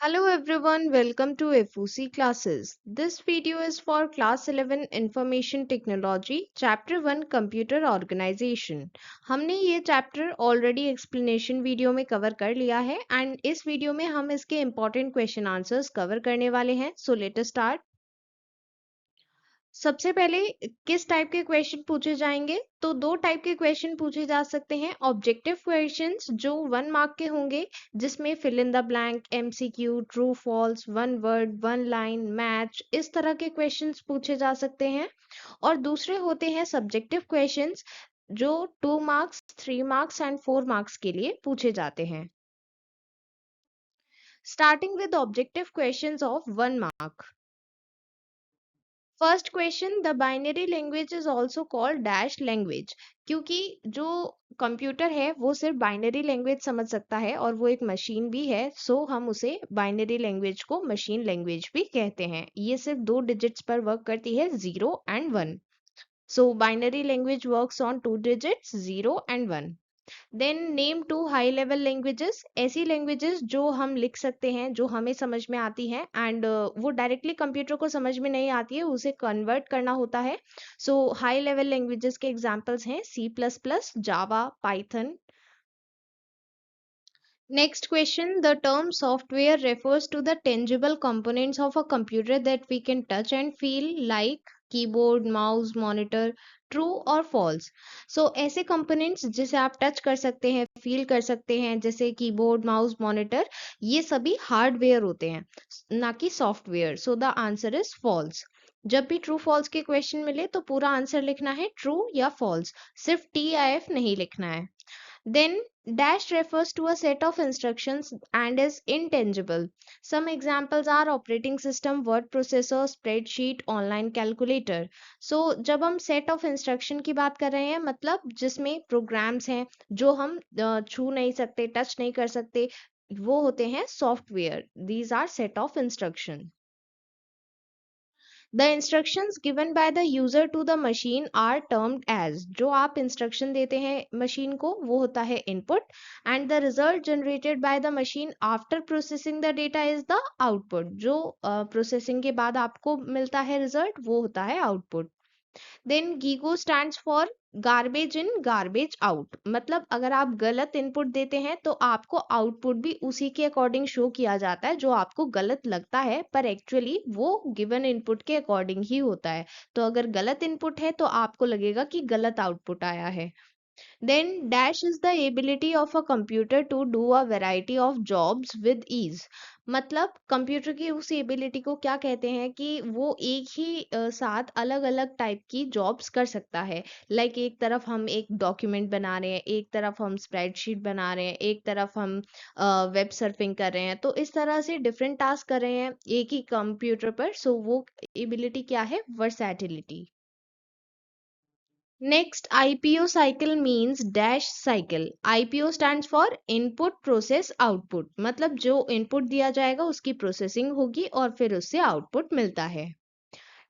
Hello everyone, welcome to FOC classes. This video is for class 11 Information Technology, Chapter 1 Computer Organization. हमने ये chapter already explanation video में cover कर लिया है and इस video में हम इसके इम्पोर्टेंट क्वेश्चन आंसर्स कवर करने वाले हैं. So let us start. सबसे पहले किस टाइप के क्वेश्चन पूछे जाएंगे? तो दो टाइप के क्वेश्चन पूछे जा सकते हैं. ऑब्जेक्टिव क्वेश्चंस जो 1 मार्क के होंगे, जिसमें fill in the blank, MCQ, true false, one word, one line, match, इस तरह के क्वेश्चंस पूछे जा सकते हैं. और दूसरे होते हैं सब्जेक्टिव क्वेश्चंस जो 2 मार्क्स, 3 मार्क्स एंड 4 मार्क्स के लिए पूछे जाते हैं. Starting with objective questions of 1 mark. First question, the binary language is also called dash language. क्योंकि जो कंप्यूटर है वो सिर्फ बाइनरी लैंग्वेज समझ सकता है और वो एक मशीन भी है, सो हम उसे बाइनरी लैंग्वेज को मशीन लैंग्वेज भी कहते हैं. ये सिर्फ 2 डिजिट्स पर वर्क करती है, 0 and 1. So binary language works on 2 digits, 0 and 1. Then name 2 high level languages. ऐसी लैंग्वेजेस जो हम लिख सकते हैं, जो हमें समझ में आती हैं एंड वो डायरेक्टली कंप्यूटर को समझ में नहीं आती है, उसे कन्वर्ट करना होता है. सो हाई लेवल लैंग्वेजेस के एग्जांपल्स हैं C++, Java, Python. Next question, the term software refers to the tangible components of a computer that we can touch and feel, like keyboard, mouse, monitor. True or false? So ऐसे components जिसे आप touch कर सकते हैं, feel कर सकते हैं, जैसे कीबोर्ड, माउस, मॉनिटर, ये सभी हार्डवेयर होते हैं, ना कि software. So the answer is false. जब भी ट्रू फॉल्स के क्वेश्चन मिले तो पूरा आंसर लिखना है ट्रू या फॉल्स, सिर्फ TIF नहीं लिखना है. Then dash refers to a set of instructions and is intangible. Some examples are operating system, word processor, spreadsheet, online calculator. So जब हम set of instruction की बात कर रहे हैं, मतलब जिसमें programs हैं जो हम छू नहीं सकते, touch नहीं कर सकते, वो होते हैं software. These are set of instruction. The instructions given by the user to the machine are termed as. जो आप instruction देते हैं machine को, वो होता है input, and the result generated by the machine after processing the data is the output. जो processing के बाद आपको मिलता है result, वो होता है output. Then GIGO stands for garbage in garbage out. मतलब अगर आप गलत इनपुट देते हैं तो आपको आउटपुट भी उसी के अकॉर्डिंग शो किया जाता है जो आपको गलत लगता है, पर एक्चुअली वो गिवन इनपुट के अकॉर्डिंग ही होता है. तो अगर गलत इनपुट है तो आपको लगेगा कि गलत आउटपुट आया है. Then dash is the ability of a computer to do a variety of jobs with ease. मतलब कंप्यूटर की उस एबिलिटी को क्या कहते हैं कि वो एक ही साथ अलग अलग टाइप की जॉब्स कर सकता है. लाइक एक तरफ हम एक डॉक्यूमेंट बना रहे हैं, एक तरफ हम स्प्रेडशीट बना रहे हैं, एक तरफ हम वेब सर्फिंग कर रहे हैं, तो इस तरह से डिफरेंट टास्क कर रहे हैं एक ही कंप्यूटर पर. सो वो एबिलिटी क्या है? वर्सैटिलिटी. Next, IPO cycle means dash cycle. IPO stands for input process output. मतलब जो input दिया जाएगा उसकी processing होगी और फिर उससे output मिलता है.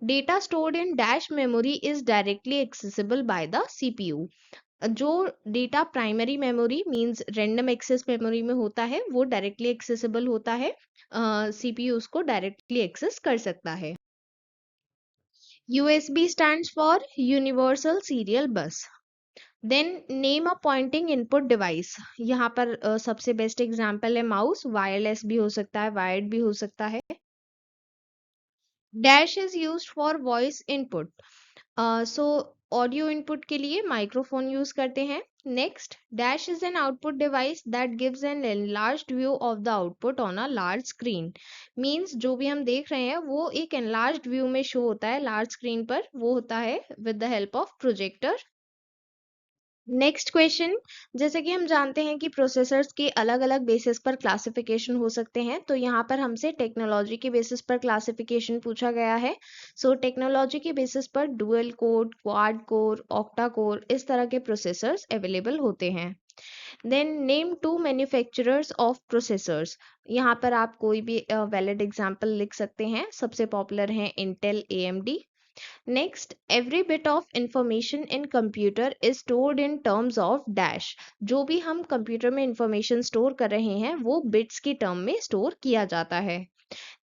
Data stored in dash memory is directly accessible by the CPU. जो data primary memory means random access memory में होता है वो डायरेक्टली एक्सेसिबल होता है. CPU उसको डायरेक्टली एक्सेस कर सकता है. USB stands for Universal Serial Bus. Then name a pointing input device. यहाँ पर सबसे बेस्ट एग्जांपल है माउस. वायरलेस भी हो सकता है, वायर्ड भी हो सकता है. Dash is used for voice input. So audio input के लिए माइक्रोफोन यूज करते हैं. Next, dash is an output device that gives an enlarged view of the output on a large screen. Means जो भी हम देख रहे हैं वो एक एनलार्ज्ड व्यू में शो होता है लार्ज स्क्रीन पर. वो होता है with the help of projector. Next question, जैसे कि हम जानते हैं कि प्रोसेसर्स के अलग अलग बेसिस पर क्लासिफिकेशन हो सकते हैं, तो यहाँ पर हमसे टेक्नोलॉजी के बेसिस पर क्लासिफिकेशन पूछा गया है. सो टेक्नोलॉजी के बेसिस पर dual core, quad core, octa core, इस तरह के प्रोसेसर्स अवेलेबल होते हैं. Then name 2 manufacturers of processors. यहाँ पर आप कोई भी वैलिड एग्जांपल लिख सकते हैं. सबसे पॉपुलर हैं Intel, AMD. Next, every bit of information in computer is stored in terms of dash. जो भी हम कंप्यूटर में इंफॉर्मेशन स्टोर कर रहे हैं वो बिट्स की टर्म में स्टोर किया जाता है।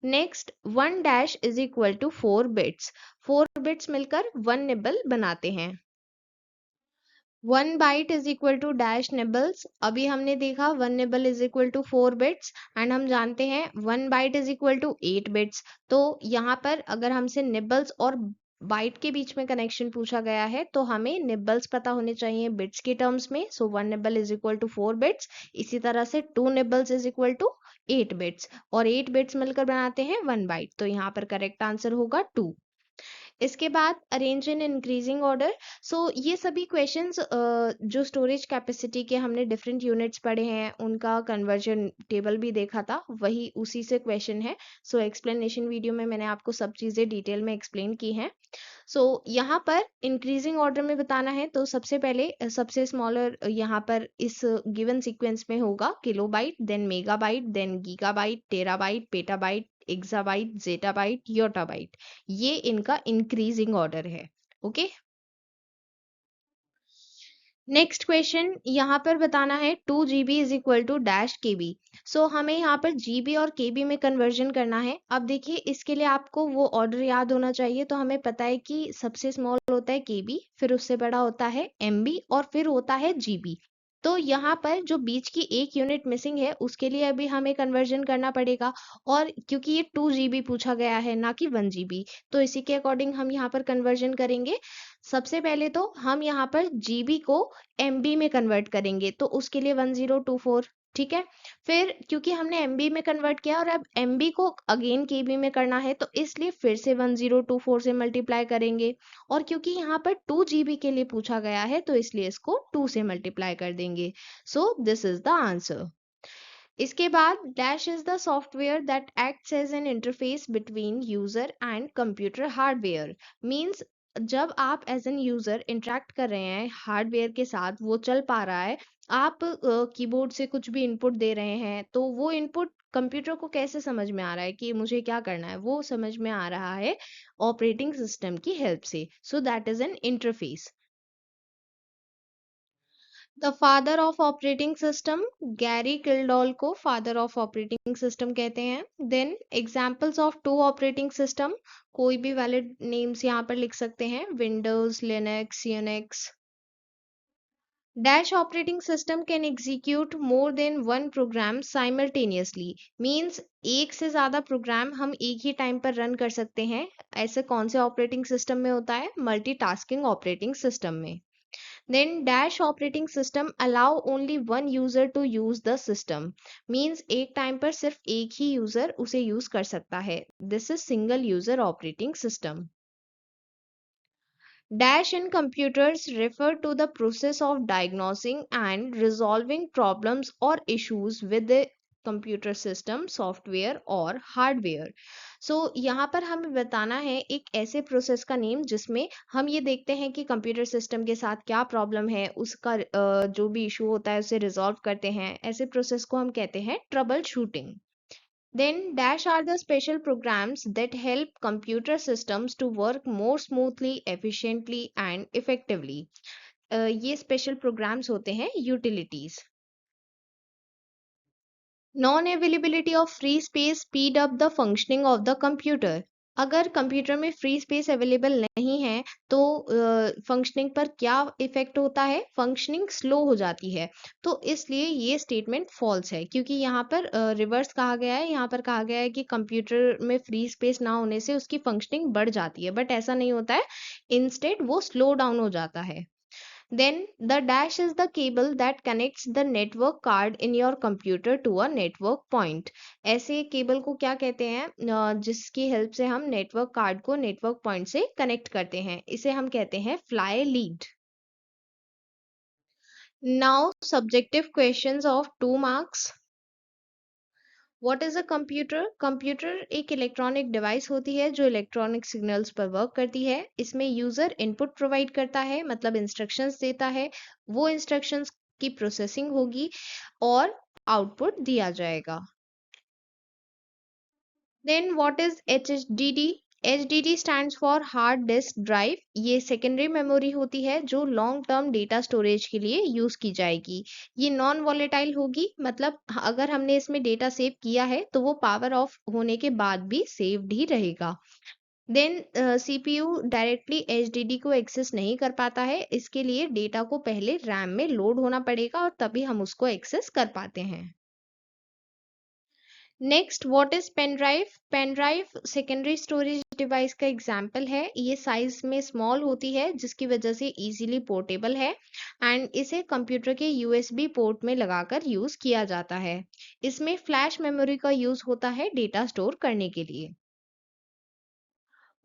Next, 1 dash is equal to 4 bits. 4 bits मिलकर 1 निबल बनाते हैं। 1 byte is equal to dash nibbles. अभी हमने देखा 1 nibble is equal to 4 bits and हम जानते हैं 1 byte is equal to 8 bits. तो यहाँ पर अगर हमसे निबल्स और बाइट के बीच में कनेक्शन पूछा गया है तो हमें निबल्स पता होने चाहिए बिट्स के टर्म्स में। So 1 nibble is equal to 4 bits. इसी तरह से 2 nibbles is equal to 8 bits और 8 बिट्स मिलकर बनाते हैं 1 बाइट। तो यहाँ पर करेक्ट आंसर होगा 2। इसके बाद अरेंज इन इंक्रीजिंग ऑर्डर। सो ये सभी क्वेश्चंस जो स्टोरेज कैपेसिटी के हमने डिफरेंट यूनिट्स पढ़े हैं उनका कन्वर्जन टेबल भी देखा था, वही उसी से क्वेश्चन है। सो एक्सप्लेनेशन वीडियो में मैंने आपको सब चीज़ें डिटेल में एक्सप्लेन की हैं। सो यहाँ पर इंक्रीजिंग ऑर्डर में बताना है तो सबसे पहले सबसे स्मॉलर यहाँ पर इस गिवन सीक्वेंस में होगा kilobyte, then megabyte, then gigabyte, terabyte, petabyte, exabyte, zettabyte, yottabyte. ये इनका इंक्रीजिंग ऑर्डर है। ओके। नेक्स्ट क्वेश्चन यहाँ पर बताना है 2 GB is equal to dash KB। So हमें यहाँ पर GB और KB में कन्वर्जन करना है। अब देखिए इसके लिए आपको वो ऑर्डर याद होना चाहिए। तो हमें पता है कि सबसे स्मॉल होता है KB, फिर उससे बड़ा होता है MB और फिर होता है GB। तो यहाँ पर जो बीच की एक यूनिट मिसिंग है उसके लिए अभी हमें कन्वर्जन करना पड़ेगा। और क्योंकि ये 2 GB पूछा गया है ना कि 1 GB, तो इसी के अकॉर्डिंग हम यहाँ पर कन्वर्जन करेंगे। सबसे पहले तो हम यहाँ पर GB को MB में कन्वर्ट करेंगे तो उसके लिए 1024। ठीक है। फिर क्योंकि हमने MB में कन्वर्ट किया और अब MB को अगेन KB में करना है तो इसलिए फिर से 1024 से मल्टीप्लाई करेंगे। और क्योंकि यहाँ पर 2 GB के लिए पूछा गया है तो इसलिए इसको 2 से मल्टीप्लाई कर देंगे। So this is the answer. इसके बाद dash is the software that acts as an interface between user and computer hardware. Means जब आप एज एन यूजर इंटरेक्ट कर रहे हैं हार्डवेयर के साथ, वो चल पा रहा है, आप कीबोर्ड से कुछ भी इनपुट दे रहे हैं तो वो इनपुट कंप्यूटर को कैसे समझ में आ रहा है कि मुझे क्या करना है, वो समझ में आ रहा है ऑपरेटिंग सिस्टम की हेल्प से। So that is an interface. The father of operating system, Gary Kildall को फादर ऑफ ऑपरेटिंग सिस्टम कहते हैं। Then examples of two operating system, कोई भी वैलिड नेम्स यहाँ पर लिख सकते हैं, Windows, Linux, Unix. Dash operating system can execute more than one program simultaneously. Means एक से ज्यादा प्रोग्राम हम एक ही टाइम पर रन कर सकते हैं। ऐसे कौन से ऑपरेटिंग सिस्टम में होता है? मल्टीटास्किंग ऑपरेटिंग सिस्टम में। Then dash operating system allow only one user to use the system. Means एक टाइम पर सिर्फ एक ही यूजर उसे यूज कर सकता है। This is single user operating system. Dash in computers refer to the process of diagnosing and resolving problems or issues with the computer system, software और hardware. सो यहाँ पर हमें बताना है एक ऐसे प्रोसेस का नेम जिसमें हम ये देखते हैं कि कंप्यूटर सिस्टम के साथ क्या प्रॉब्लम है, उसका जो भी इशू होता है उसे रिजॉल्व करते हैं। ऐसे प्रोसेस को हम कहते हैं trouble shooting. Then dash are the special programs that help computer systems to work more smoothly, efficiently and effectively. ये स्पेशल प्रोग्राम्स होते हैं utilities. Non availability of free space speed up the functioning of the computer. अगर computer में free space available नहीं है तो functioning पर क्या इफेक्ट होता है? फंक्शनिंग स्लो हो जाती है। तो इसलिए ये स्टेटमेंट फॉल्स है क्योंकि यहाँ पर रिवर्स कहा गया है। यहाँ पर कहा गया है कि कंप्यूटर में फ्री स्पेस ना होने से उसकी फंक्शनिंग बढ़ जाती है, बट ऐसा नहीं होता है। इंस्टेड वो स्लो डाउन हो जाता है। Then the dash is the cable that connects the network card in your computer to a network point. ऐसे केबल को क्या कहते हैं? जिसकी हेल्प से हम नेटवर्क कार्ड को नेटवर्क पॉइंट से कनेक्ट करते हैं, इसे हम कहते हैं fly lead. Now subjective questions of 2 marks. What is a computer? Computer एक इलेक्ट्रॉनिक डिवाइस होती है जो इलेक्ट्रॉनिक सिग्नल्स पर वर्क करती है। इसमें यूजर इनपुट प्रोवाइड करता है, मतलब इंस्ट्रक्शंस देता है, वो इंस्ट्रक्शंस की प्रोसेसिंग होगी और आउटपुट दिया जाएगा। Then what is HDD? HDD stands for hard disk drive. ये सेकेंडरी मेमोरी होती है जो लॉन्ग टर्म डेटा स्टोरेज के लिए यूज की जाएगी। ये नॉन वॉलेटाइल होगी, मतलब अगर हमने इसमें डेटा सेव किया है तो वो पावर ऑफ होने के बाद भी सेव्ड ही रहेगा। देन सीपीयू डायरेक्टली एचडीडी को एक्सेस नहीं कर पाता है, इसके लिए डेटा को पहले रैम में लोड होना पड़ेगा और तभी हम उसको एक्सेस कर पाते हैं। Next, what is pen drive? Pen drive secondary storage device का एग्जाम्पल है। ये साइज में स्मॉल होती है जिसकी वजह से इजीली पोर्टेबल है एंड इसे कंप्यूटर के यूएसबी पोर्ट में लगाकर यूज किया जाता है। इसमें फ्लैश मेमोरी का यूज होता है डेटा स्टोर करने के लिए।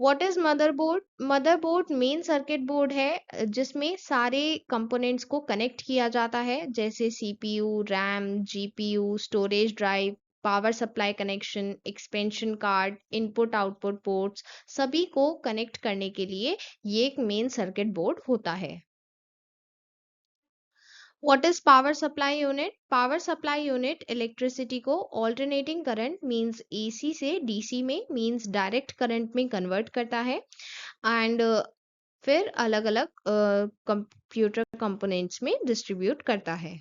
What is motherboard? Motherboard main circuit board है जिसमें सारे कंपोनेंट्स को कनेक्ट किया जाता है, जैसे CPU, RAM, GPU, storage drive, power supply connection, expansion card, input output ports, सभी को कनेक्ट करने के लिए ये एक मेन सर्किट बोर्ड होता है। What is power supply unit? Power supply unit electricity को ऑल्टरनेटिंग करंट मींस एसी से डीसी में मींस डायरेक्ट करंट में कन्वर्ट करता है एंड फिर अलग अलग कंप्यूटर कंपोनेंट्स में डिस्ट्रीब्यूट करता है।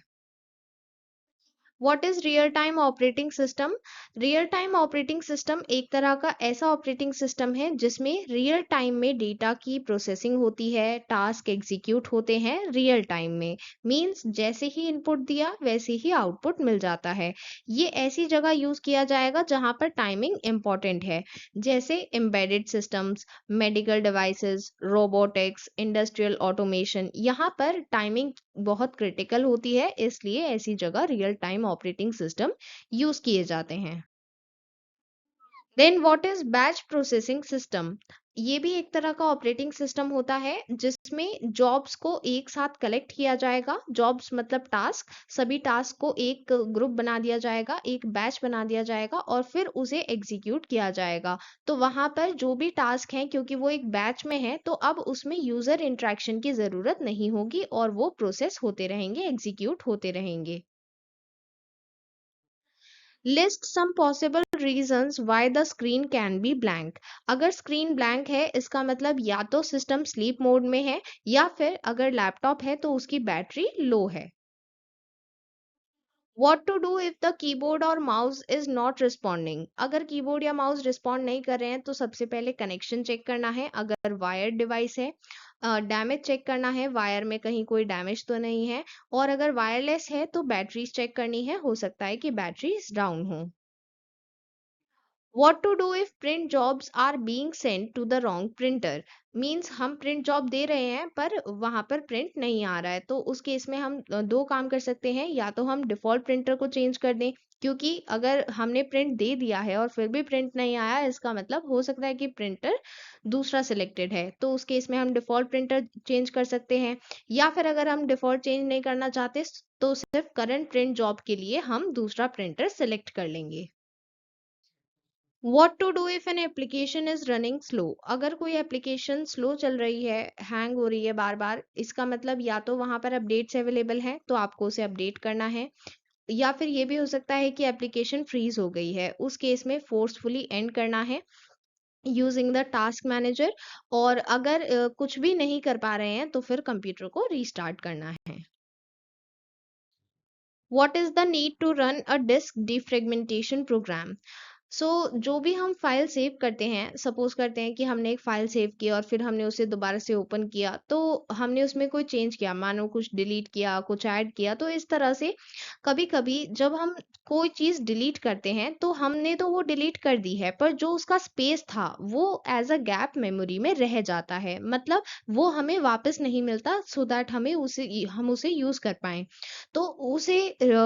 What is real time operating system? Real time operating system एक तरह का ऐसा ऑपरेटिंग सिस्टम है जिसमें रियल टाइम में डेटा की प्रोसेसिंग होती है, टास्क एग्जीक्यूट होते हैं रियल टाइम में, मींस जैसे ही इनपुट दिया वैसे ही आउटपुट मिल जाता है। ये ऐसी जगह यूज किया जाएगा जहां पर टाइमिंग इंपॉर्टेंट है, जैसे embedded systems, medical devices, robotics, industrial automation. यहाँ पर टाइमिंग बहुत क्रिटिकल होती है, इसलिए ऐसी जगह real time operating system use किए जाते हैं। Then what is batch processing system? ये भी एक तरह का ऑपरेटिंग सिस्टम होता है जिसमें जॉब्स को एक साथ कलेक्ट किया जाएगा। जॉब्स मतलब टास्क, सभी टास्क को एक ग्रुप बना दिया जाएगा, एक बैच बना दिया जाएगा और फिर उसे एग्जीक्यूट किया जाएगा। तो वहां पर जो भी टास्क हैं, क्योंकि वो एक बैच में है, तो अब उसमें यूजर इंटरेक्शन की जरूरत नहीं होगी और वो प्रोसेस होते रहेंगे, एग्जीक्यूट होते रहेंगे। List some possible reasons why the screen can be blank. अगर स्क्रीन ब्लैंक है इसका मतलब या तो सिस्टम स्लीप मोड में है या फिर अगर लैपटॉप है तो उसकी बैटरी लो है। What to do if the keyboard और माउस इज नॉट रिस्पॉन्डिंग? अगर कीबोर्ड या माउस रिस्पॉन्ड नहीं कर रहे हैं तो सबसे पहले कनेक्शन चेक करना है, अगर वायर्ड डिवाइस है। डैमेज चेक करना है, वायर में कहीं कोई डैमेज तो नहीं है। और अगर वायरलेस है तो बैटरीज चेक करनी है, हो सकता है कि बैटरीज डाउन हो। What to do if print jobs are being sent to the wrong printer? Means हम प्रिंट जॉब दे रहे हैं पर वहां पर प्रिंट नहीं आ रहा है, तो उस केस में हम दो काम कर सकते हैं। या तो हम डिफॉल्ट प्रिंटर को चेंज कर दें, क्योंकि अगर हमने प्रिंट दे दिया है और फिर भी प्रिंट नहीं आया, इसका मतलब हो सकता है कि प्रिंटर दूसरा सिलेक्टेड है, तो उस केस में हम डिफॉल्ट प्रिंटर चेंज कर सकते हैं। या फिर अगर हम डिफॉल्ट चेंज नहीं करना चाहते तो सिर्फ करंट प्रिंट जॉब के लिए हम दूसरा प्रिंटर सिलेक्ट कर लेंगे। What to do if an application is running slow? अगर कोई एप्लीकेशन स्लो चल रही है, हैंग हो रही है बार बार, इसका मतलब या तो वहां पर अपडेट्स अवेलेबल हैं तो आपको उसे अपडेट करना है, या फिर ये भी हो सकता है कि एप्लीकेशन फ्रीज हो गई है, उस केस में फोर्सफुली एंड करना है यूजिंग द टास्क मैनेजर। और अगर कुछ भी नहीं कर पा रहे हैं तो फिर कंप्यूटर को रीस्टार्ट करना है। What is the need to run a disk defragmentation program? सो जो भी हम फाइल सेव करते हैं, सपोज करते हैं कि हमने एक फाइल सेव किया और फिर हमने उसे दोबारा से ओपन किया, तो हमने उसमें कोई चेंज किया, मानो कुछ डिलीट किया, कुछ ऐड किया, तो इस तरह से कभी कभी जब हम कोई चीज डिलीट करते हैं तो हमने तो वो डिलीट कर दी है पर जो उसका स्पेस था वो एज अ गैप मेमोरी में रह जाता है, मतलब वो हमें वापस नहीं मिलता सो दैट हम उसे यूज कर पाए। तो उसे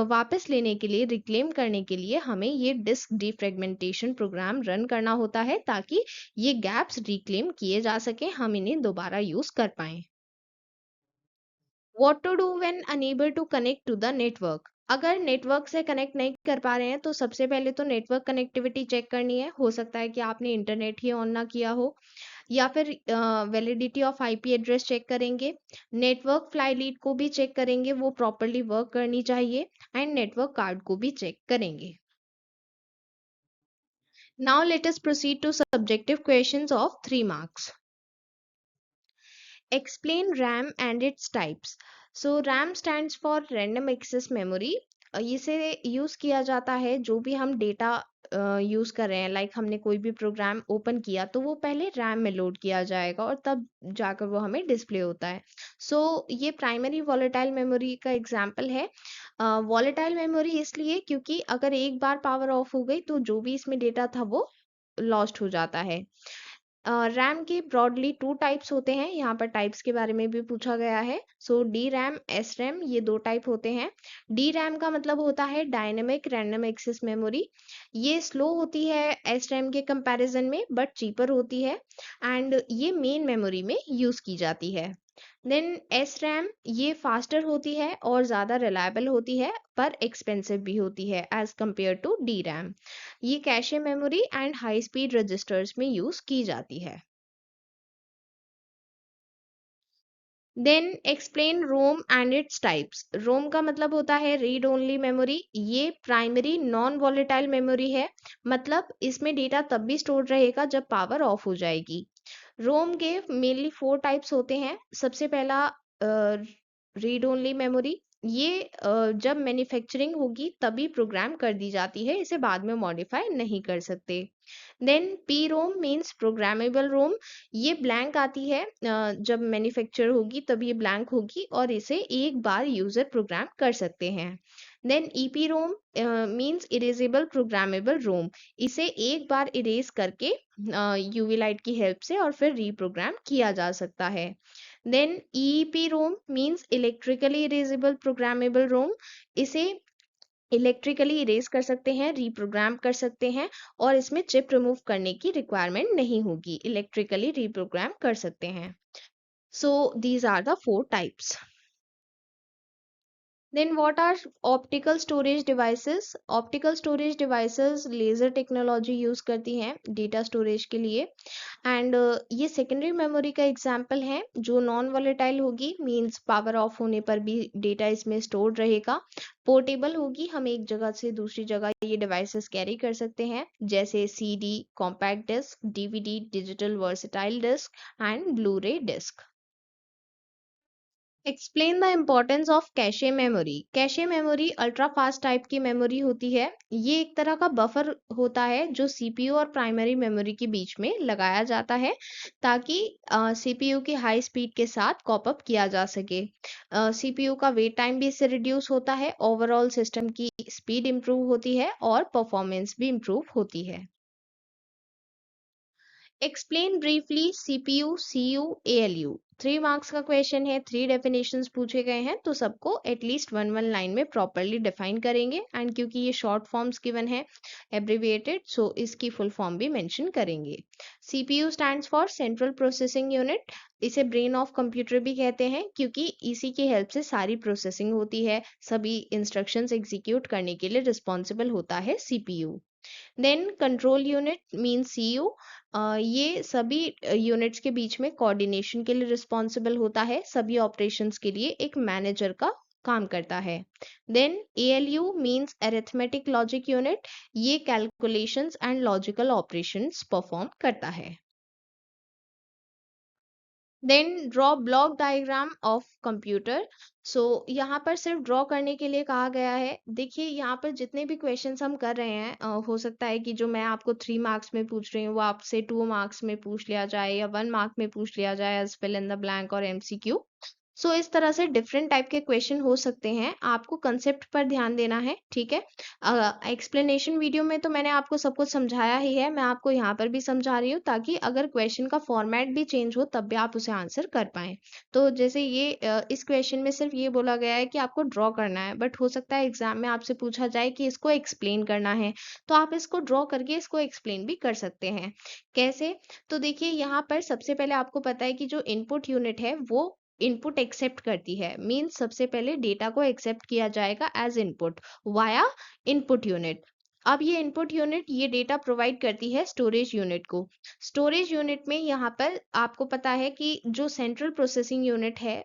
वापस लेने के लिए, रिक्लेम करने के लिए हमें ये डिस्क डिफ्रेगमेंटेशन प्रोग्राम रन करना होता है ताकि ये गैप्स रिक्लेम किए जा सके, हम इन्हें दोबारा यूज कर पाएं। What to do when unable to connect to the network? अगर नेटवर्क से कनेक्ट नहीं कर पा रहे हैं तो सबसे पहले तो नेटवर्क कनेक्टिविटी चेक करनी है, हो सकता है कि आपने इंटरनेट ही ऑन ना किया हो। या फिर validity of IP address check करेंगे। नेटवर्क फ्लाई लीड को भी चेक करेंगे, वो प्रॉपरली वर्क करनी चाहिए। एंड नेटवर्क कार्ड को भी चेक करेंगे। Now let us proceed to subjective questions of 3 marks. Explain RAM and its types. So RAM stands for random access memory. इसे यूज किया जाता है जो भी हम डेटा यूज कर रहे हैं, लाइक हमने कोई भी प्रोग्राम ओपन किया तो वो पहले रैम में लोड किया जाएगा और तब जाकर वो हमें डिस्प्ले होता है. सो ये प्राइमरी वॉलेटाइल मेमोरी का एग्जांपल है. वॉलेटाइल मेमोरी इसलिए क्योंकि अगर एक बार पावर ऑफ हो गई तो जो भी इसमें डेटा था वो लॉस्ट हो जाता है. रैम के ब्रॉडली 2 टाइप्स होते हैं. यहाँ पर टाइप्स के बारे में भी पूछा गया है. सो डी रैम, एस रैम, ये 2 टाइप होते हैं. डी रैम का मतलब होता है डायनेमिक रैंडम एक्सेस मेमोरी. ये स्लो होती है एस रैम के कंपैरिजन में बट चीपर होती है एंड ये मेन मेमोरी में यूज की जाती है. देन एस रैम ये फास्टर होती है और ज़्यादा रिलायबल होती है पर एक्सपेंसिव भी होती है as compare to the RAM. ये cache memory and high speed registers में यूज की जाती है. Then explain ROM and its types. ROM का मतलब होता है रीड ओनली मेमोरी. ये प्राइमरी नॉन वॉलेटाइल मेमोरी है, मतलब इसमें डेटा तब भी स्टोर रहेगा जब पावर ऑफ हो जाएगी. रोम के मेनली 4 टाइप्स होते हैं. सबसे पहला रीड ओनली मेमोरी. ये जब मैन्युफैक्चरिंग होगी तभी प्रोग्राम कर दी जाती है, इसे बाद में मॉडिफाई नहीं कर सकते. Then P ROM means programmable ROM. ये ब्लैंक आती है, जब मैन्युफैक्चर होगी तब ये ब्लैंक होगी और इसे एक बार यूजर प्रोग्राम कर सकते हैं. Then EPROM means erasable programmable ROM. इसे एक बार इरेज करके यूवी लाइट की हेल्प से और फिर रीप्रोग्राम किया जा सकता है. Then EEPROM means electrically erasable programmable ROM. इसे इलेक्ट्रिकली इरेज कर सकते हैं, रीप्रोग्राम कर सकते हैं और इसमें चिप रिमूव करने की रिक्वायरमेंट नहीं होगी, इलेक्ट्रिकली रीप्रोग्राम कर सकते हैं. So these are the 4 types. Then what are optical storage devices? Optical storage devices laser technology use करती हैं डेटा स्टोरेज के लिए एंड ये सेकेंडरी मेमोरी का एग्जांपल है जो नॉन वॉलेटाइल होगी, मींस पावर ऑफ होने पर भी डेटा इसमें स्टोर रहेगा. पोर्टेबल होगी, हम एक जगह से दूसरी जगह ये डिवाइसेस कैरी कर सकते हैं जैसे CD, compact disc, DVD, digital versatile disc and blu रे disc. Explain the importance of cache memory. Cache memory ultra fast type की मेमोरी होती है. ये एक तरह का बफर होता है जो सीपीयू और प्राइमरी मेमोरी के बीच में लगाया जाता है ताकि सीपीयू की हाई स्पीड के साथ कॉप अप किया जा सके. सीपीयू का वेट टाइम भी इससे रिड्यूस होता है, ओवरऑल सिस्टम की स्पीड इंप्रूव होती है और परफॉर्मेंस भी इंप्रूव होती है. Explain briefly CPU, CU, ALU. 3 marks का क्वेश्चन है, 3 डेफिनेशंस पूछे गए हैं तो सबको एटलीस्ट वन लाइन में प्रॉपरली डिफाइन करेंगे एंड क्योंकि ये शॉर्ट फॉर्म्स गिवन है एब्रिविएटेड, सो इसकी फुल फॉर्म भी मेंशन करेंगे. CPU stands for central processing unit. इसे ब्रेन ऑफ कंप्यूटर भी कहते हैं क्योंकि इसी की हेल्प से सारी प्रोसेसिंग होती है, सभी इंस्ट्रक्शंस एग्जीक्यूट करने के लिए रिस्पॉन्सिबल होता है CPU. Then control unit mean CU. ये सभी यूनिट्स के बीच में कोऑर्डिनेशन के लिए रिस्पॉन्सिबल होता है, सभी ऑपरेशंस के लिए एक मैनेजर का काम करता है. Then ALU means arithmetic logic unit. ये calculations and logical operations perform करता है. Then draw block diagram of computer. So यहाँ पर सिर्फ ड्रॉ करने के लिए कहा गया है. देखिए यहाँ पर जितने भी क्वेश्चंस हम कर रहे हैं, हो सकता है कि जो मैं आपको 3 मार्क्स में पूछ रही हूँ वो आपसे 2 मार्क्स में पूछ लिया जाए या 1 मार्क में पूछ लिया जाए as fill in the blank और एमसीक्यू. सो इस तरह से डिफरेंट टाइप के क्वेश्चन हो सकते हैं, आपको कंसेप्ट पर ध्यान देना है, ठीक है. एक्सप्लेनेशन वीडियो में तो मैंने आपको सब कुछ समझाया ही है, मैं आपको यहाँ पर भी समझा रही हूँ ताकि अगर क्वेश्चन का फॉर्मेट भी चेंज हो तब भी आप उसे आंसर कर पाएं. तो जैसे ये इस क्वेश्चन में सिर्फ ये बोला गया है कि आपको ड्रॉ करना है, बट हो सकता है एग्जाम में आपसे पूछा जाए कि इसको एक्सप्लेन करना है, तो आप इसको ड्रॉ करके इसको एक्सप्लेन भी कर सकते हैं. कैसे? तो देखिए यहाँ पर सबसे पहले आपको पता है कि जो इनपुट यूनिट है वो इनपुट एक्सेप्ट करती है, मीन्स सबसे पहले डेटा को एक्सेप्ट किया जाएगा as input via input unit. अब ये इनपुट यूनिट ये डेटा प्रोवाइड करती है स्टोरेज यूनिट को। स्टोरेज यूनिट में यहाँ पर आपको पता है कि जो सेंट्रल प्रोसेसिंग यूनिट है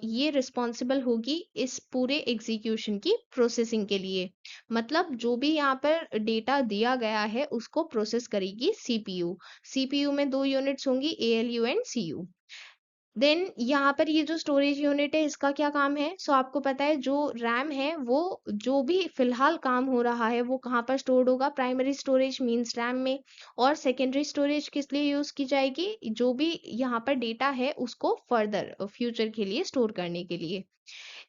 ये रिस्पॉन्सिबल होगी इस पूरे एग्जीक्यूशन की प्रोसेसिंग के लिए। मतलब जो भी यहाँ पर डेटा दिया गया है उसको प्रोसेस करेगी सीपीयू। सीपीयू में दो यूनिट्स होंगी, एएलयू एंड सीयू। देन यहाँ पर ये जो स्टोरेज यूनिट है इसका क्या काम है? सो आपको पता है जो रैम है वो जो भी फिलहाल काम हो रहा है वो कहाँ पर स्टोर्ड होगा? प्राइमरी स्टोरेज मींस रैम में। और सेकेंडरी स्टोरेज किस लिए यूज की जाएगी? जो भी यहाँ पर डेटा है उसको फर्दर फ्यूचर के लिए स्टोर करने के लिए।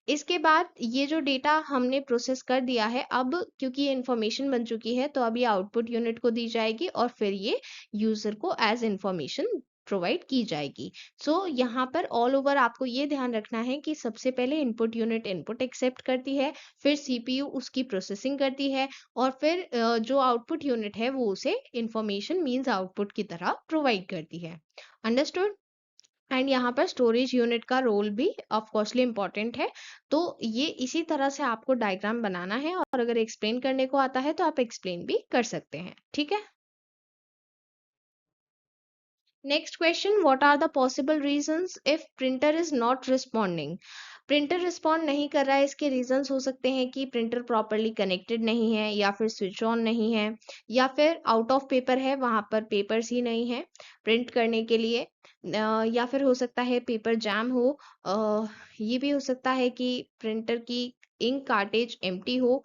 इसके बाद ये जो डेटा हमने प्रोसेस कर दिया है, अब क्योंकि ये इंफॉर्मेशन बन चुकी है तो अब ये आउटपुट यूनिट को दी जाएगी और फिर ये यूजर को एज इंफॉर्मेशन प्रोवाइड की जाएगी। सो यहाँ पर ऑल ओवर आपको ये ध्यान रखना है कि सबसे पहले इनपुट यूनिट इनपुट एक्सेप्ट करती है, फिर सीपीयू उसकी प्रोसेसिंग करती है और फिर जो आउटपुट यूनिट है वो उसे इंफॉर्मेशन मीन्स आउटपुट की तरह प्रोवाइड करती है। अंडरस्टूड? एंड यहाँ पर स्टोरेज यूनिट का रोल भी ऑफ कोर्सली इंपॉर्टेंट है। तो ये इसी तरह से आपको डायग्राम बनाना है और अगर एक्सप्लेन करने को आता है तो आप एक्सप्लेन भी कर सकते हैं। ठीक है। Next question, what are the possible reasons if printer is not responding? Printer respond नहीं कर रहा है, इसके रीजंस हो सकते हैं कि प्रिंटर प्रॉपरली कनेक्टेड नहीं है या फिर स्विच ऑन नहीं है या फिर आउट ऑफ पेपर है, वहां पर पेपर्स ही नहीं है प्रिंट करने के लिए, या फिर हो सकता है पेपर जैम हो, ये भी हो सकता है कि प्रिंटर की इंक कार्टेज एम्प्टी हो,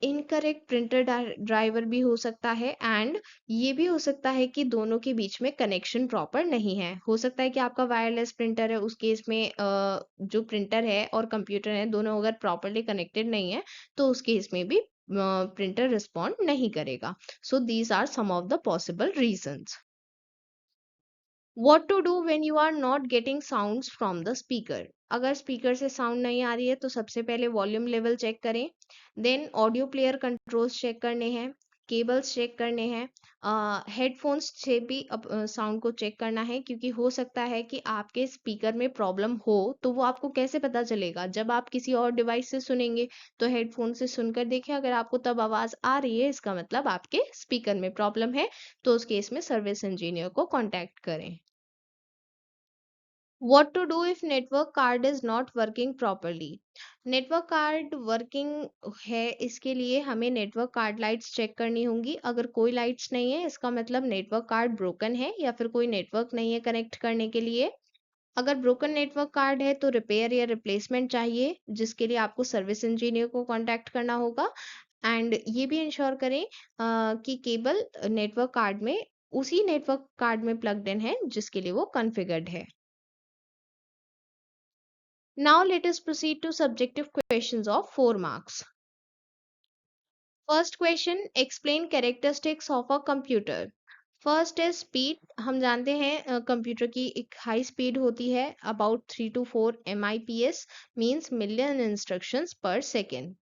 इनकरेक्ट प्रिंटर ड्राइवर भी हो सकता है एंड ये भी हो सकता है कि दोनों के बीच में कनेक्शन प्रॉपर नहीं है। हो सकता है कि आपका वायरलेस प्रिंटर है, उस केस में जो प्रिंटर है और कंप्यूटर है दोनों अगर प्रॉपरली कनेक्टेड नहीं है तो उस केस में भी प्रिंटर रिस्पॉन्ड नहीं करेगा। So these are some of the possible reasons. What to do when you are not getting sounds from the speaker? अगर स्पीकर से साउंड नहीं आ रही है तो सबसे पहले वॉल्यूम लेवल चेक करें, then audio player controls check करने हैं, केबल्स चेक करने हैं, हेडफोन्स से भी साउंड को चेक करना है क्योंकि हो सकता है कि आपके स्पीकर में प्रॉब्लम हो। तो वो आपको कैसे पता चलेगा? जब आप किसी और डिवाइस से सुनेंगे तो हेडफोन से सुनकर देखें, अगर आपको तब आवाज आ रही है इसका मतलब आपके स्पीकर में प्रॉब्लम है, तो उस केस में सर्विस इंजीनियर को कॉन्टैक्ट करें। What to do if network card is not working properly? Network card working है, इसके लिए हमें नेटवर्क कार्ड लाइट्स चेक करनी होंगी। अगर कोई लाइट्स नहीं है इसका मतलब नेटवर्क कार्ड ब्रोकन है या फिर कोई नेटवर्क नहीं है कनेक्ट करने के लिए। अगर ब्रोकन नेटवर्क कार्ड है तो रिपेयर या रिप्लेसमेंट चाहिए जिसके लिए आपको सर्विस इंजीनियर को कांटेक्ट करना होगा। एंड ये भी इंश्योर करें कि केबल नेटवर्क कार्ड में उसी नेटवर्क कार्ड में प्लग्ड इन है जिसके लिए वो कॉन्फ़िगर्ड है। Now let us proceed to subjective questions of 4 marks. First question, explain characteristics of a computer. First है स्पीड। हम जानते हैं कंप्यूटर की एक हाई स्पीड होती है about 3 to 4 MIPS, means million instructions पर सेकेंड।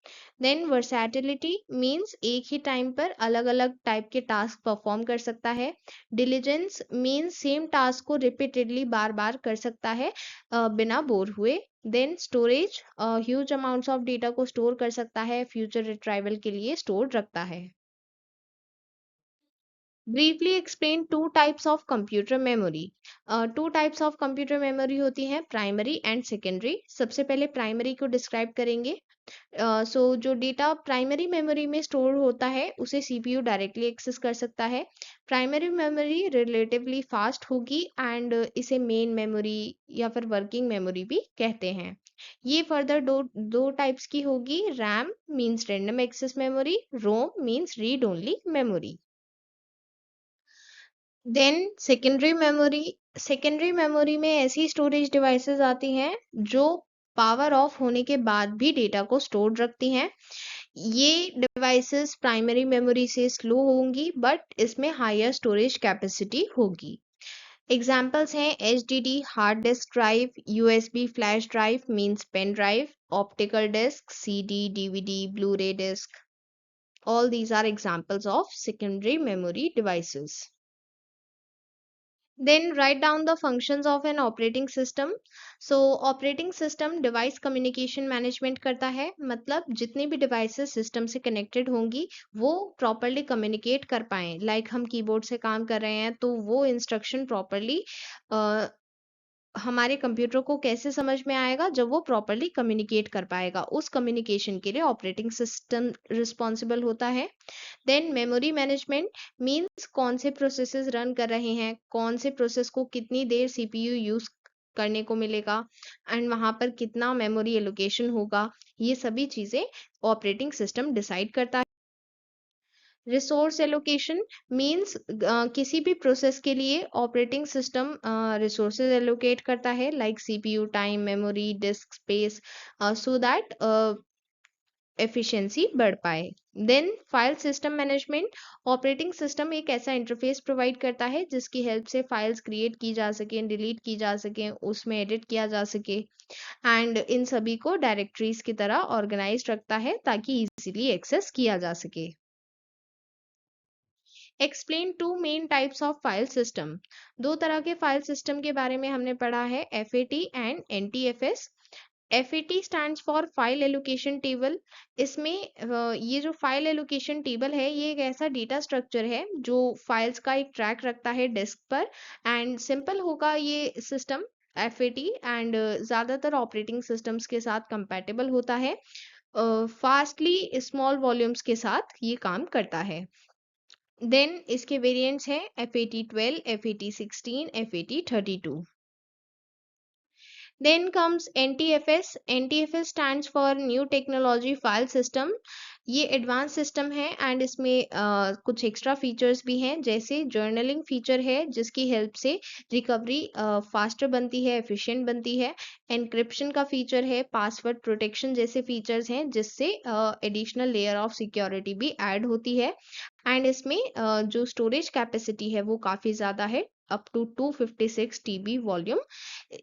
देन वर्सैटिलिटी मींस एक ही टाइम पर अलग अलग टाइप के टास्क परफॉर्म कर सकता है। डिलीजेंस मींस सेम टास्क को रिपीटेडली बार बार कर सकता है बिना बोर हुए। Then storage, huge amounts of data को स्टोर कर सकता है, फ्यूचर रिट्राइवल के लिए स्टोर रखता है। Briefly explain two types of computer memory. Two types of computer memory होती हैं, प्राइमरी एंड सेकेंडरी। सबसे पहले प्राइमरी को डिस्क्राइब करेंगे। सो जो डेटा प्राइमरी मेमोरी में स्टोर होता है उसे सीपीयू डायरेक्टली एक्सेस कर सकता है। प्राइमरी मेमोरी रिलेटिवली फास्ट होगी एंड इसे मेन मेमोरी या फिर वर्किंग मेमोरी भी कहते हैं। ये फर्दर दो टाइप्स की होगी, RAM means random access memory, ROM means read only memory. Then secondary memory में ऐसी स्टोरेज डिवाइसेस आती हैं जो पावर ऑफ होने के बाद भी डेटा को स्टोर रखती हैं। ये डिवाइसेस प्राइमरी मेमोरी से स्लो होंगी बट इसमें हायर स्टोरेज कैपेसिटी होगी। एग्जाम्पल्स हैं HDD hard disk drive, USB flash drive means pen drive, optical disc, CD, DVD, blue रे disc. All these are examples of secondary memory devices. Then write down the functions of an operating system. So operating system device communication management करता है, मतलब जितनी भी devices system से connected होंगी वो properly communicate कर पाएँ। लाइक हम कीबोर्ड से काम कर रहे हैं तो वो इंस्ट्रक्शन प्रॉपरली हमारे कंप्यूटर को कैसे समझ में आएगा, जब वो प्रॉपरली कम्युनिकेट कर पाएगा। उस कम्युनिकेशन के लिए ऑपरेटिंग सिस्टम रिस्पॉन्सिबल होता है। देन मेमोरी मैनेजमेंट मीन्स कौन से प्रोसेसेस रन कर रहे हैं, कौन से प्रोसेस को कितनी देर सीपीयू यूज करने को मिलेगा एंड वहां पर कितना मेमोरी एलोकेशन होगा, ये सभी चीजें ऑपरेटिंग सिस्टम डिसाइड करता है। रिसोर्स एलोकेशन मीन्स किसी भी प्रोसेस के लिए ऑपरेटिंग सिस्टम रिसोर्सेज एलोकेट करता है, like CPU time, memory, disk space, so that efficiency बढ़ पाए। Then file system management, operating system एक ऐसा इंटरफेस प्रोवाइड करता है जिसकी हेल्प से फाइल्स क्रिएट की जा सके, डिलीट की जा सके, उसमें एडिट किया जा सके एंड इन सभी को डायरेक्टरीज की तरह ऑर्गेनाइज रखता है ताकि इजीली एक्सेस किया जा सके। Explain two main types of file system, दो तरह के फाइल सिस्टम के बारे में हमने पढ़ा है, FAT and NTFS. FAT stands for file allocation table. इसमें ये जो फाइल एलोकेशन टेबल है ये एक ऐसा डेटा स्ट्रक्चर है जो फाइल्स का एक ट्रैक रखता है डिस्क पर एंड सिंपल होगा ये सिस्टम एफएटी एंड ज़्यादातर ऑपरेटिंग सिस्टम्स के साथ कंपैटिबल होता है। फास्टली स्मॉल वॉल्यूम्स के साथ ये काम करता है। देन इसके वेरिएंट्स हैं FAT12, FAT16, FAT32। Then comes NTFS. NTFS stands for New Technology File System. ये एडवांस सिस्टम है एंड इसमें कुछ एक्स्ट्रा फीचर्स भी हैं, जैसे जर्नलिंग फीचर है जिसकी हेल्प से रिकवरी फास्टर बनती है, एफिशिएंट बनती है। एनक्रिप्शन का फीचर है, पासवर्ड प्रोटेक्शन जैसे फीचर्स हैं जिससे एडिशनल लेयर ऑफ सिक्योरिटी भी ऐड होती है एंड इसमें जो स्टोरेज कैपेसिटी है वो काफ़ी ज़्यादा है, अप टू 256 TB वॉल्यूम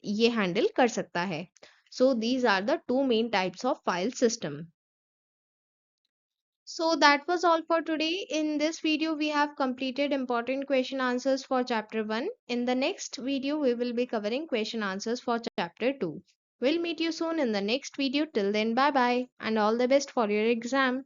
ये हैंडल कर सकता है। So these are the two main types of file system. So that was all for today. In this video, we have completed important question answers for chapter 1. In the next video, we will be covering question answers for chapter 2. We'll meet you soon in the next video. Till then, bye bye and all the best for your exam.